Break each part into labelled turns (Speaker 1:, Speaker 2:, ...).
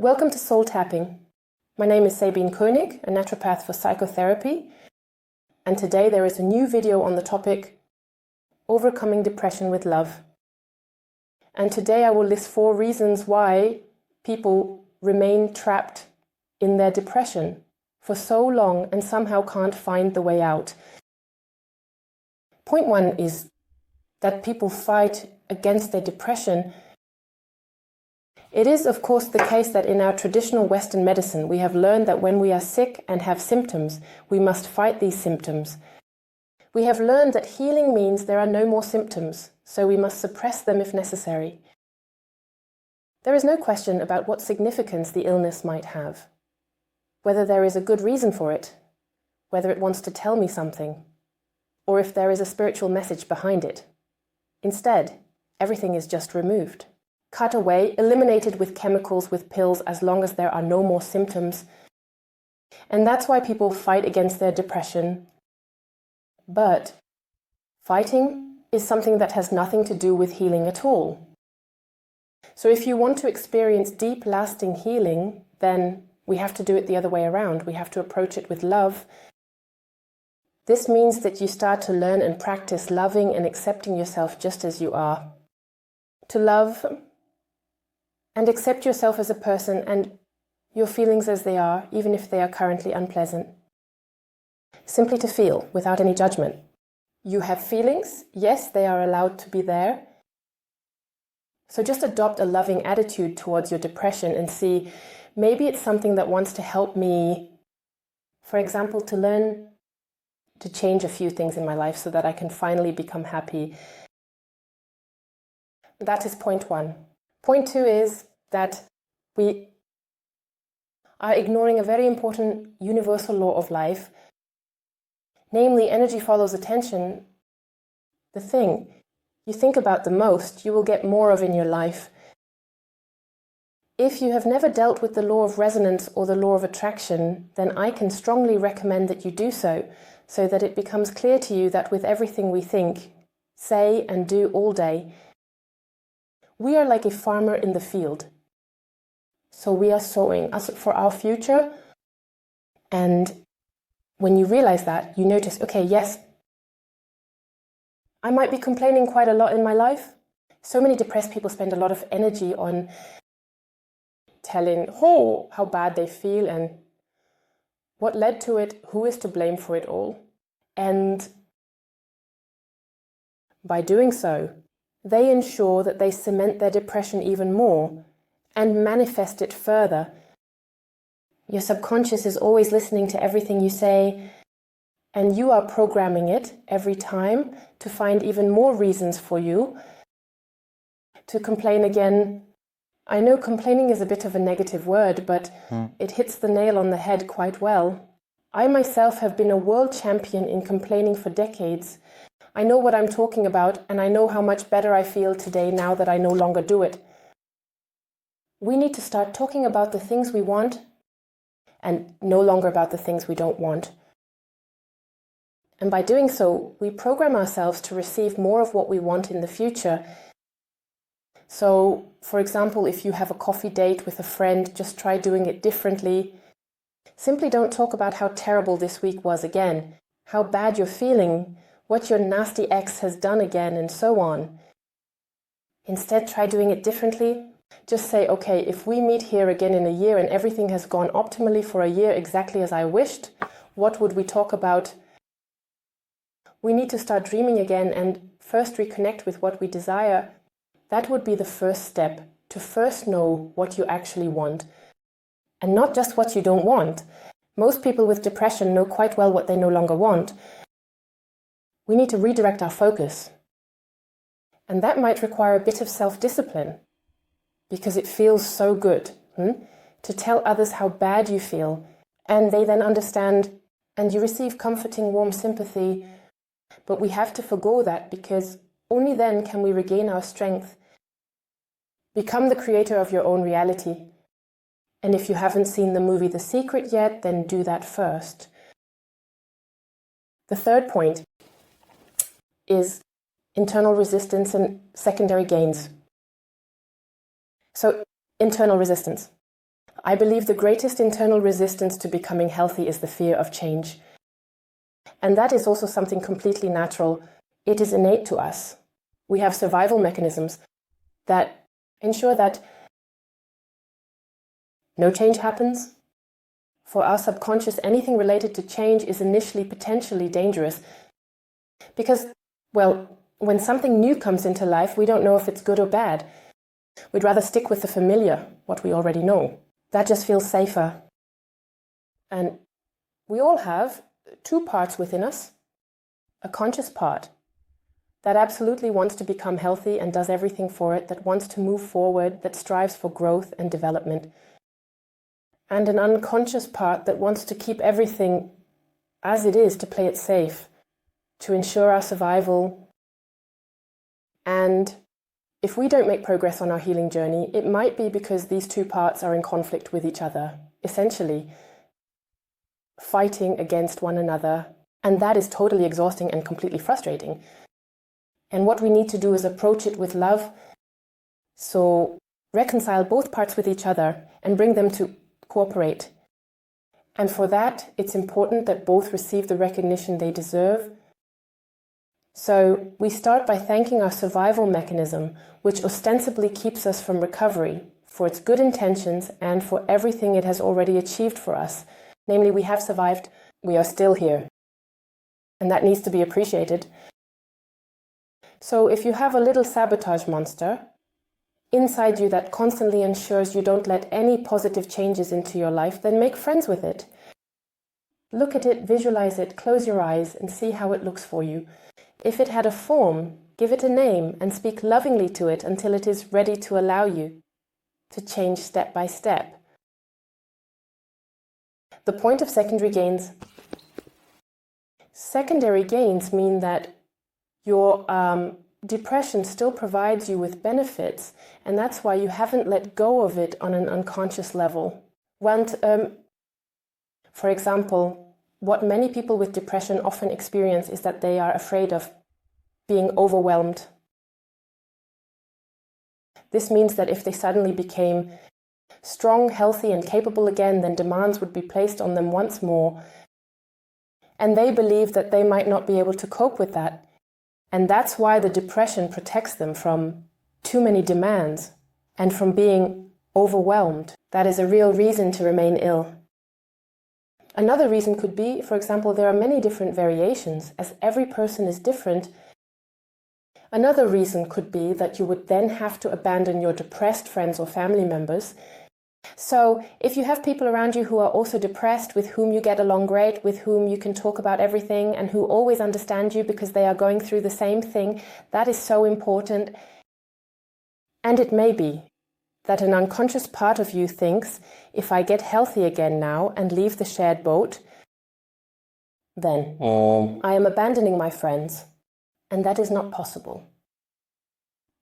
Speaker 1: Welcome to Soul Tapping. My name is Sabine König, a naturopath for psychotherapy, and today there is a new video on the topic Overcoming Depression with Love. And today I will list 4 reasons why people remain trapped in their depression for so long and somehow can't find the way out. Point 1 is that people fight against their depression. It is, of course, the case that in our traditional Western medicine, we have learned that when we are sick and have symptoms, we must fight these symptoms. We have learned that healing means there are no more symptoms, so we must suppress them if necessary. There is no question about what significance the illness might have, whether there is a good reason for it, whether it wants to tell me something, or if there is a spiritual message behind it. Instead, everything is just removed. Cut away, eliminated with chemicals, with pills, as long as there are no more symptoms. And that's why people fight against their depression. But fighting is something that has nothing to do with healing at all. So if you want to experience deep, lasting healing, then we have to do it the other way around. We have to approach it with love. This means that you start to learn and practice loving and accepting yourself just as you are. To love and accept yourself as a person and your feelings as they are, even if they are currently unpleasant. Simply to feel, without any judgment. You have feelings, yes, they are allowed to be there. So just adopt a loving attitude towards your depression and see, maybe it's something that wants to help me, for example, to learn to change a few things in my life so that I can finally become happy. That is point 1. Point 2 is that we are ignoring a very important universal law of life, namely energy follows attention. The thing you think about the most, you will get more of in your life. If you have never dealt with the law of resonance or the law of attraction, then I can strongly recommend that you do so that it becomes clear to you that with everything we think, say and do all day, we are like a farmer in the field. So we are sowing for our future. And when you realize that, you notice, okay, yes, I might be complaining quite a lot in my life. So many depressed people spend a lot of energy on telling, how bad they feel and what led to it, who is to blame for it all. And by doing so, they ensure that they cement their depression even more and manifest it further. Your subconscious is always listening to everything you say, and you are programming it every time to find even more reasons for you to complain again. I know complaining is a bit of a negative word, but it hits the nail on the head quite well. I myself have been a world champion in complaining for decades. I know what I'm talking about, and I know how much better I feel today now that I no longer do it. We need to start talking about the things we want and no longer about the things we don't want. And by doing so, we program ourselves to receive more of what we want in the future. So, for example, if you have a coffee date with a friend, just try doing it differently. Simply don't talk about how terrible this week was again, how bad you're feeling, what your nasty ex has done again, and so on. Instead, try doing it differently. Just say, okay, if we meet here again in a year and everything has gone optimally for a year exactly as I wished, what would we talk about? We need to start dreaming again and first reconnect with what we desire. That would be the first step, to first know what you actually want. And not just what you don't want. Most people with depression know quite well what they no longer want. We need to redirect our focus. And that might require a bit of self-discipline, because it feels so good to tell others how bad you feel, and they then understand, and you receive comforting, warm sympathy. But we have to forgo that, because only then can we regain our strength. Become the creator of your own reality. And if you haven't seen the movie The Secret yet, then do that first. The third point is internal resistance and secondary gains. So, internal resistance. I believe the greatest internal resistance to becoming healthy is the fear of change. And that is also something completely natural. It is innate to us. We have survival mechanisms that ensure that no change happens. For our subconscious, anything related to change is initially potentially dangerous because, well, when something new comes into life, we don't know if it's good or bad. We'd rather stick with the familiar, what we already know. That just feels safer. And we all have two parts within us. A conscious part that absolutely wants to become healthy and does everything for it, that wants to move forward, that strives for growth and development. And an unconscious part that wants to keep everything as it is, to play it safe, to ensure our survival. And if we don't make progress on our healing journey, it might be because these two parts are in conflict with each other, essentially fighting against one another. And that is totally exhausting and completely frustrating. And what we need to do is approach it with love. So reconcile both parts with each other and bring them to cooperate. And for that, it's important that both receive the recognition they deserve. So we start by thanking our survival mechanism, which ostensibly keeps us from recovery, for its good intentions and for everything it has already achieved for us. Namely, we have survived, we are still here. And that needs to be appreciated. So if you have a little sabotage monster inside you that constantly ensures you don't let any positive changes into your life, then make friends with it. Look at it, visualize it, close your eyes and see how it looks for you. If it had a form, give it a name and speak lovingly to it until it is ready to allow you to change step by step. The point of secondary gains. Secondary gains mean that your depression still provides you with benefits, and that's why you haven't let go of it on an unconscious level. For example, what many people with depression often experience is that they are afraid of being overwhelmed. This means that if they suddenly became strong, healthy, and capable again, then demands would be placed on them once more. And they believe that they might not be able to cope with that. And that's why the depression protects them from too many demands and from being overwhelmed. That is a real reason to remain ill. Another reason could be, for example, there are many different variations, as every person is different. Another reason could be that you would then have to abandon your depressed friends or family members. So if you have people around you who are also depressed, with whom you get along great, with whom you can talk about everything and who always understand you because they are going through the same thing, that is so important. And it may be that an unconscious part of you thinks, if I get healthy again now and leave the shared boat, then I am abandoning my friends. And that is not possible.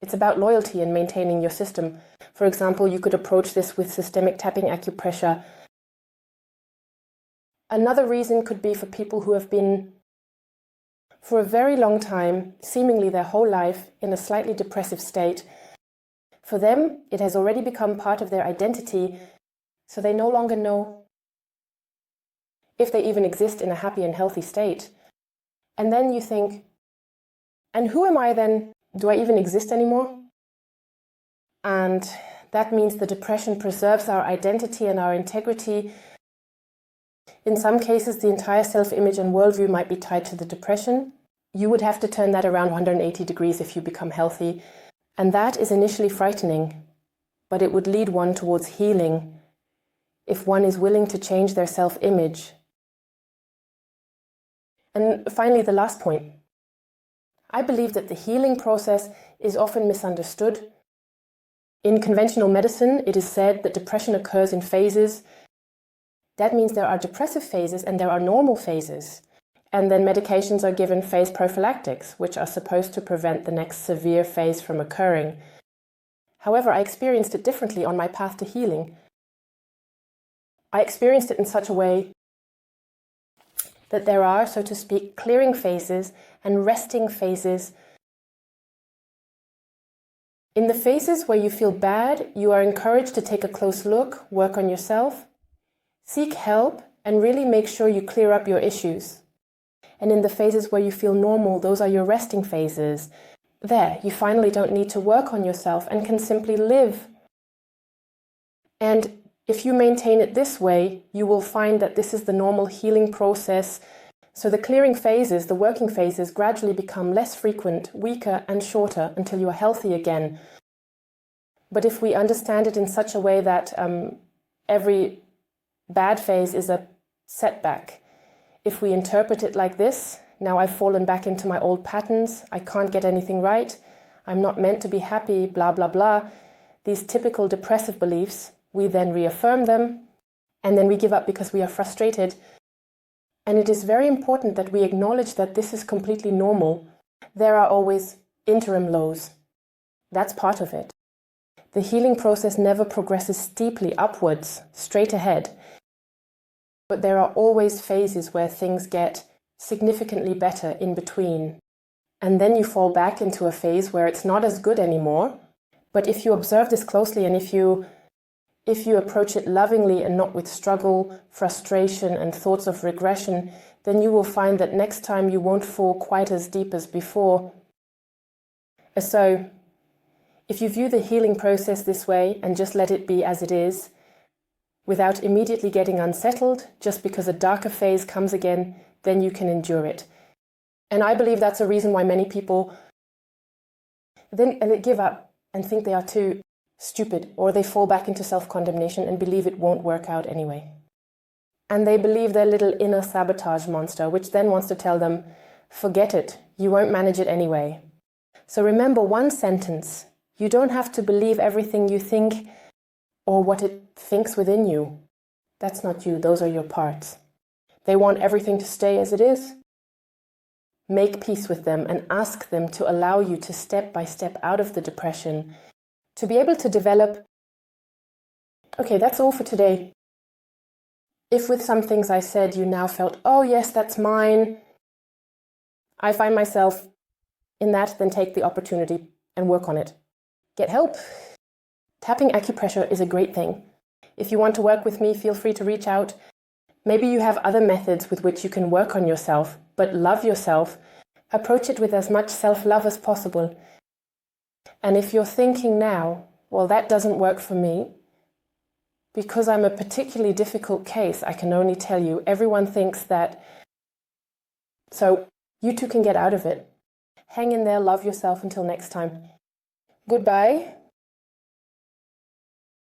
Speaker 1: It's about loyalty and maintaining your system. For example, you could approach this with systemic tapping acupressure. Another reason could be for people who have been, for a very long time, seemingly their whole life, in a slightly depressive state. For them, it has already become part of their identity, so they no longer know if they even exist in a happy and healthy state. And then you think, and who am I then? Do I even exist anymore? And that means the depression preserves our identity and our integrity. In some cases, the entire self-image and worldview might be tied to the depression. You would have to turn that around 180 degrees if you become healthy. And that is initially frightening, but it would lead one towards healing if one is willing to change their self-image. And finally, the last point. I believe that the healing process is often misunderstood. In conventional medicine, it is said that depression occurs in phases. That means there are depressive phases and there are normal phases. And then medications are given phase prophylactics, which are supposed to prevent the next severe phase from occurring. However, I experienced it differently on my path to healing. I experienced it in such a way that there are, so to speak, clearing phases and resting phases In the phases where you feel bad, you are encouraged to take a close look, work on yourself, seek help, and really make sure you clear up your issues. And in the phases where you feel normal, those are your resting phases. There, you finally don't need to work on yourself and can simply live. And if you maintain it this way, you will find that this is the normal healing process. So the clearing phases, the working phases, gradually become less frequent, weaker and shorter until you are healthy again. But if we understand it in such a way that every bad phase is a setback, if we interpret it like this, now I've fallen back into my old patterns, I can't get anything right, I'm not meant to be happy, blah, blah, blah, these typical depressive beliefs, we then reaffirm them, and then we give up because we are frustrated. And it is very important that we acknowledge that this is completely normal. There are always interim lows. That's part of it. The healing process never progresses steeply upwards, straight ahead. But there are always phases where things get significantly better in between. And then you fall back into a phase where it's not as good anymore. But if you observe this closely and if you approach it lovingly and not with struggle, frustration, and thoughts of regression, then you will find that next time you won't fall quite as deep as before. So, if you view the healing process this way and just let it be as it is, without immediately getting unsettled, just because a darker phase comes again, then you can endure it. And I believe that's a reason why many people then give up and think they are too stupid, or they fall back into self-condemnation and believe it won't work out anyway. And they believe their little inner sabotage monster, which then wants to tell them, forget it, you won't manage it anyway. So remember one sentence: you don't have to believe everything you think or what it thinks within you. That's not you, those are your parts. They want everything to stay as it is. Make peace with them and ask them to allow you to step by step out of the depression, to be able to develop. Okay, that's all for today. If with some things I said you now felt, oh yes, that's mine, I find myself in that, then take the opportunity and work on it. Get help. Tapping acupressure is a great thing. If you want to work with me, feel free to reach out. Maybe you have other methods with which you can work on yourself, but love yourself. Approach it with as much self-love as possible. And if you're thinking now, well, that doesn't work for me, because I'm a particularly difficult case, I can only tell you, everyone thinks that. So you too can get out of it. Hang in there, love yourself until next time. Goodbye.